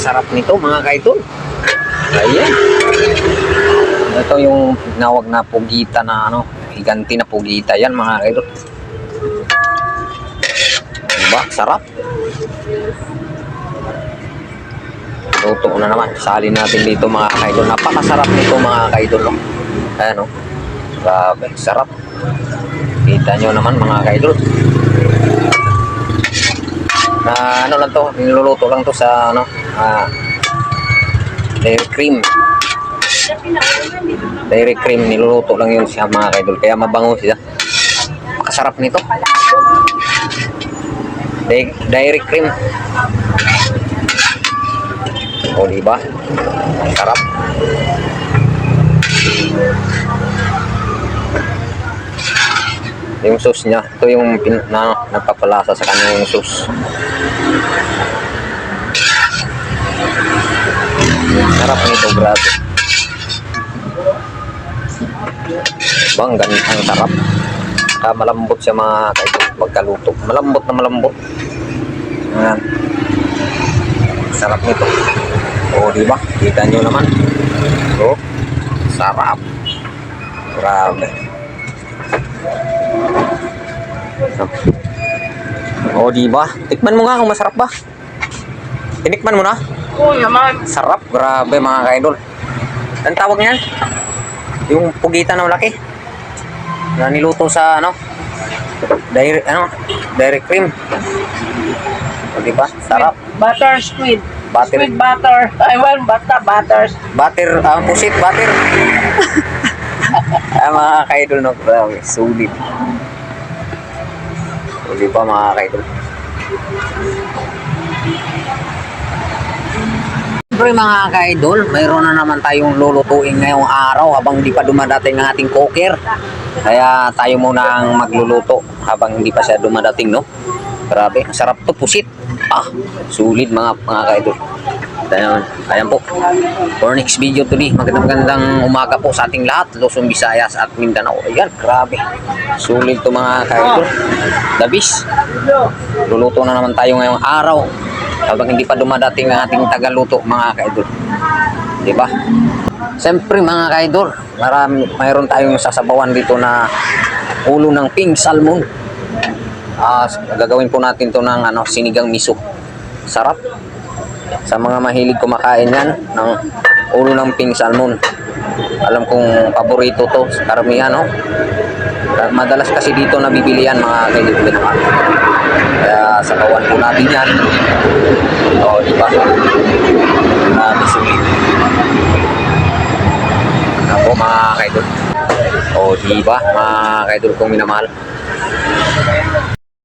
napakasarap nito mga kaidol. Ayan. Ito yung tinawag na pugita na ano, higanti na pugita yan mga kaidol. Diba? Sarap. Luto na naman. Salin natin dito mga kaidol. Napakasarap nito mga kaidol. No? Ayan o. Grabe. Sarap. Kita nyo naman mga kaidol. Na ano lang to. Niluluto lang to sa ano. Dairy cream. Dairy cream. Niluluto lang yun siya mga kaidol. Kaya mabango siya. Napakasarap nito. Dairy cream. O diba? Ang sarap. Yung sauce niya, ito yung nagpapalasa sa kanya yung sauce. Sarap nito, grabe. Bang, ganito ang sarap. Malambot siya mga kaidol pagkaluto. Malambot na malambot. Ayan. Sarap nito. O diba? Kita nyo naman. So, sarap. Grabe. O diba? Tikman mo nga kung masarap ba. Tinikman mo na? Oo naman. Sarap. Grabe mga kaidol. Ang tawag niyan? Yung pugita na malaki. Na niluto sa ano? Dairy cream. O diba? Sarap. Butter squid. Butter. Squid butter. I want butters. Butter, pusit, butter. Mga kaidol, no? Grabe, sulit. O diba mga kaidol? Siyempre mga kaidol, mayroon na naman tayong lulutuin ngayong araw habang hindi pa dumadating ang ating cooker. Kaya tayo muna ang magluluto habang hindi pa siya dumadating, no? Grabe, sarap to, pusit. Sulit mga kaidol. Ayan po. For next video today, magandang umaga po sa ating lahat, Luzon, Visayas at Mindanao. Ayan, grabe. Sulit to mga kaidol. Dabis. Luluto na naman tayo ngayong araw habang hindi pa dumadating ang ating tagaluto mga kaidol. Diba? Siyempre mga kaidol, mayroon tayong sasabawan dito na ulo ng pink salmon. Gagawin po natin to ng sinigang miso. Sarap. Sa mga mahilig kumakain yan ng ulo ng pink salmon, alam kong paborito to sa karamihan, no? Madalas kasi dito nabibili yan mga kaibigan. Kaya sabawan po natin yan. O diba? Sulit. Ako mga kaidol. O diba mga kaidol kong minamahal.